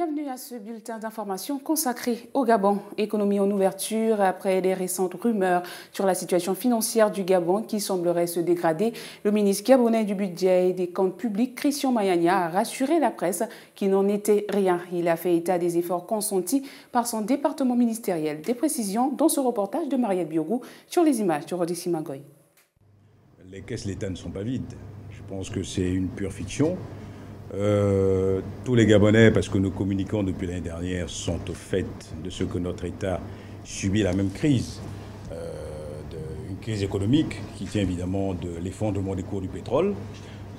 Bienvenue à ce bulletin d'information consacré au Gabon. Économie en ouverture après les récentes rumeurs sur la situation financière du Gabon qui semblerait se dégrader. Le ministre gabonais du budget et des comptes publics, Christian Mayania, a rassuré la presse qu'il n'en était rien. Il a fait état des efforts consentis par son département ministériel. Des précisions dans ce reportage de Mariette Biogou sur les images de Rodixi Magoy. Les caisses de l'État ne sont pas vides. Je pense que c'est une pure fiction. Tous les Gabonais, parce que nous communiquons depuis l'année dernière, sont au fait de ce que notre État subit la même crise, une crise économique qui tient évidemment de l'effondrement des cours du pétrole.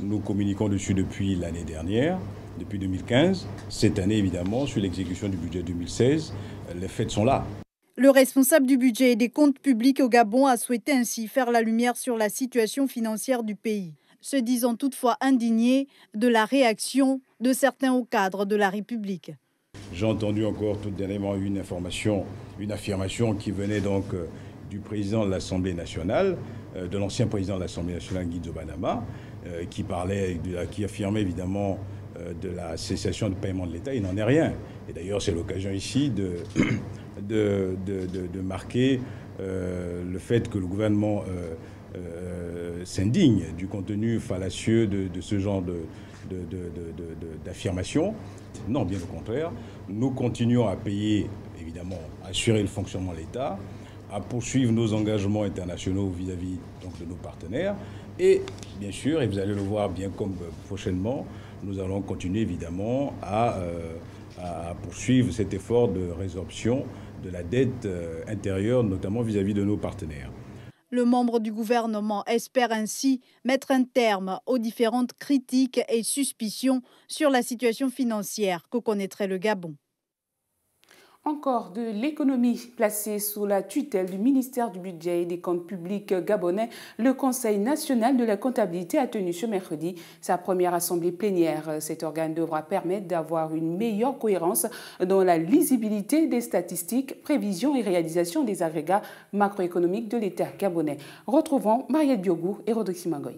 Nous communiquons dessus depuis l'année dernière, depuis 2015. Cette année, évidemment, sur l'exécution du budget 2016, les faits sont là. Le responsable du budget et des comptes publics au Gabon a souhaité ainsi faire la lumière sur la situation financière du pays, se disant toutefois indigné de la réaction de certains hauts cadres de la République. J'ai entendu encore tout dernièrement une affirmation qui venait donc du président de l'Assemblée nationale, de l'ancien président de l'Assemblée nationale, Guido Banama, qui affirmait évidemment de la cessation de paiement de l'État. Il n'en est rien. Et d'ailleurs, c'est l'occasion ici de marquer le fait que le gouvernement s'indigne du contenu fallacieux de ce genre d'affirmation. Non, bien au contraire. Nous continuons à payer, évidemment, à assurer le fonctionnement de l'État, à poursuivre nos engagements internationaux vis-à-vis donc, de nos partenaires. Et bien sûr, et vous allez le voir bien comme prochainement, nous allons continuer évidemment à poursuivre cet effort de résorption de la dette intérieure, notamment vis-à-vis de nos partenaires. Le membre du gouvernement espère ainsi mettre un terme aux différentes critiques et suspicions sur la situation financière que connaîtrait le Gabon. Encore de l'économie placée sous la tutelle du ministère du Budget et des comptes publics gabonais, le Conseil national de la comptabilité a tenu ce mercredi sa première assemblée plénière. Cet organe devra permettre d'avoir une meilleure cohérence dans la lisibilité des statistiques, prévisions et réalisations des agrégats macroéconomiques de l'État gabonais. Retrouvons Mariette Biogou et Rodrixi Magoy.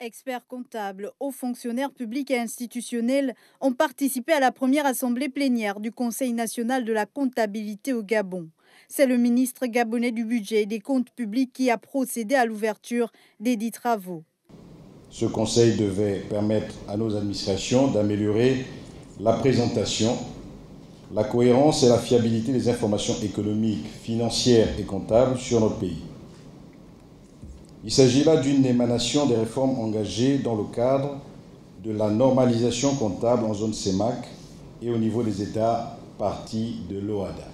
Experts comptables, hauts fonctionnaires publics et institutionnels ont participé à la première assemblée plénière du Conseil national de la comptabilité au Gabon. C'est le ministre gabonais du budget et des comptes publics qui a procédé à l'ouverture des dits travaux. Ce conseil devait permettre à nos administrations d'améliorer la présentation, la cohérence et la fiabilité des informations économiques, financières et comptables sur notre pays. Il s'agit là d'une émanation des réformes engagées dans le cadre de la normalisation comptable en zone CEMAC et au niveau des États parties de l'OHADA.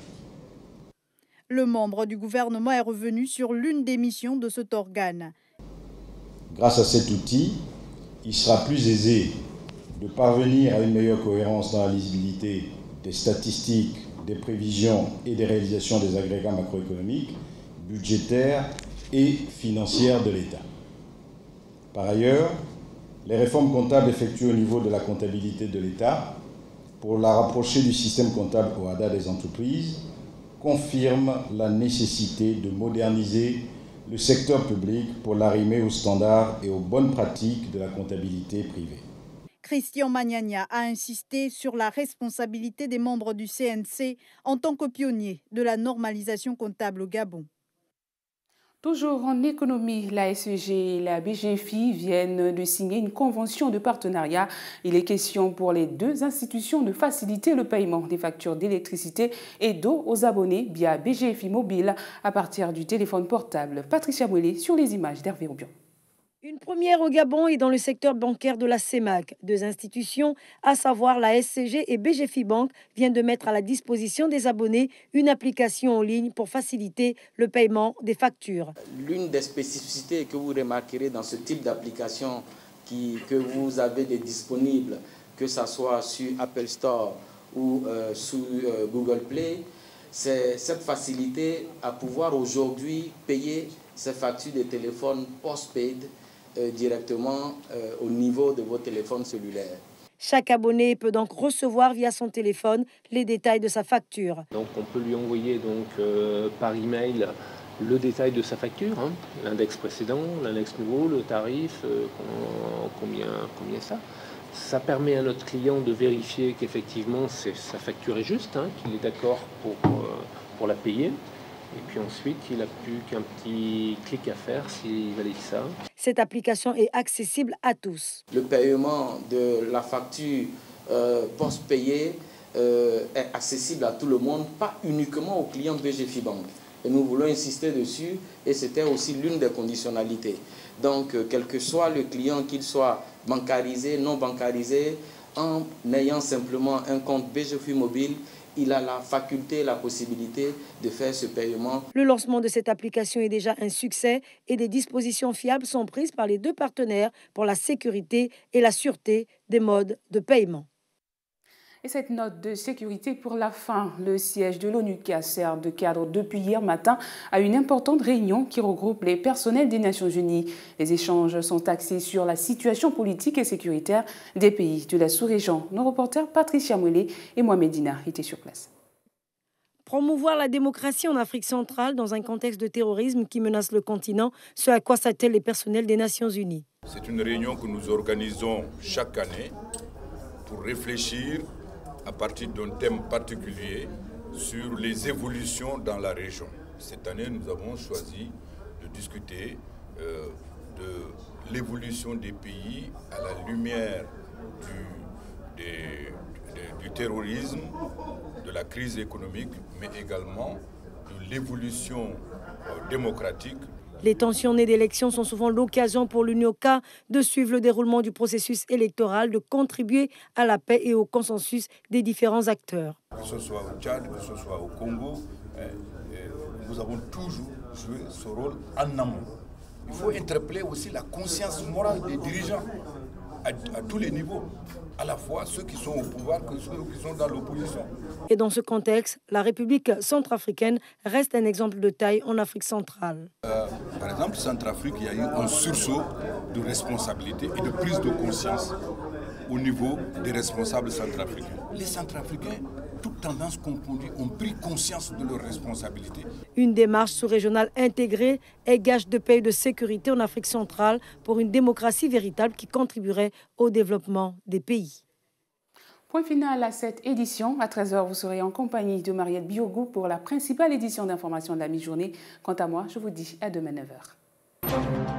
Le membre du gouvernement est revenu sur l'une des missions de cet organe. Grâce à cet outil, il sera plus aisé de parvenir à une meilleure cohérence dans la lisibilité des statistiques, des prévisions et des réalisations des agrégats macroéconomiques, budgétaires et financière de l'État. Par ailleurs, les réformes comptables effectuées au niveau de la comptabilité de l'État pour la rapprocher du système comptable OHADA des entreprises confirment la nécessité de moderniser le secteur public pour l'arrimer aux standards et aux bonnes pratiques de la comptabilité privée. Christian Mayania a insisté sur la responsabilité des membres du CNC en tant que pionniers de la normalisation comptable au Gabon. Toujours en économie, la SEG et la BGFI viennent de signer une convention de partenariat. Il est question pour les deux institutions de faciliter le paiement des factures d'électricité et d'eau aux abonnés via BGFI Mobile à partir du téléphone portable. Patricia Mouelé sur les images d'Hervé Aubion. Une première au Gabon et dans le secteur bancaire de la CEMAC. Deux institutions, à savoir la SCG et BGFI Bank, viennent de mettre à la disposition des abonnés une application en ligne pour faciliter le paiement des factures. L'une des spécificités que vous remarquerez dans ce type d'application que vous avez disponible, que ce soit sur Apple Store ou sur Google Play, c'est cette facilité à pouvoir aujourd'hui payer ces factures de téléphone post-paid directement au niveau de vos téléphones cellulaires. Chaque abonné peut donc recevoir via son téléphone les détails de sa facture. Donc on peut lui envoyer par email le détail de sa facture, l'index précédent, l'index nouveau, le tarif, combien ça. Ça permet à notre client de vérifier qu'effectivement sa facture est juste, qu'il est d'accord pour la payer. Et puis ensuite, il n'a plus qu'un petit clic à faire s'il valide ça. Cette application est accessible à tous. Le paiement de la facture post-payée est accessible à tout le monde, pas uniquement aux clients BGFiBank. Et nous voulons insister dessus, et c'était aussi l'une des conditionnalités. Donc, quel que soit le client, qu'il soit bancarisé, non bancarisé, en ayant simplement un compte BGFi Mobile, il a la faculté, la possibilité de faire ce paiement. Le lancement de cette application est déjà un succès et des dispositions fiables sont prises par les deux partenaires pour la sécurité et la sûreté des modes de paiement. Et cette note de sécurité pour la fin, le siège de l'ONUCA sert de cadre depuis hier matin à une importante réunion qui regroupe les personnels des Nations Unies. Les échanges sont axés sur la situation politique et sécuritaire des pays de la sous-région. Nos reporters Patricia Moulet et Mohamed Dina étaient sur place. Promouvoir la démocratie en Afrique centrale dans un contexte de terrorisme qui menace le continent, ce à quoi s'attellent les personnels des Nations Unies. C'est une réunion que nous organisons chaque année pour réfléchir à partir d'un thème particulier sur les évolutions dans la région. Cette année, nous avons choisi de discuter de l'évolution des pays à la lumière du terrorisme, de la crise économique, mais également de l'évolution démocratique. Les tensions nées d'élections sont souvent l'occasion pour l'UNOCA de suivre le déroulement du processus électoral, de contribuer à la paix et au consensus des différents acteurs. Que ce soit au Tchad, que ce soit au Congo, nous avons toujours joué ce rôle en amont. Il faut interpeller aussi la conscience morale des dirigeants à tous les niveaux, à la fois ceux qui sont au pouvoir que ceux qui sont dans l'opposition. Et dans ce contexte, la République centrafricaine reste un exemple de taille en Afrique centrale. Par exemple, Centrafrique, il y a eu un sursaut de responsabilité et de prise de conscience au niveau des responsables centrafricains. Les Centrafricains, toutes tendances confondues, ont pris conscience de leurs responsabilités. Une démarche sous-régionale intégrée est gage de paix et de sécurité en Afrique centrale pour une démocratie véritable qui contribuerait au développement des pays. Point final à cette édition. À 13h, vous serez en compagnie de Mariette Biogou pour la principale édition d'information de la mi-journée. Quant à moi, je vous dis à demain 9h.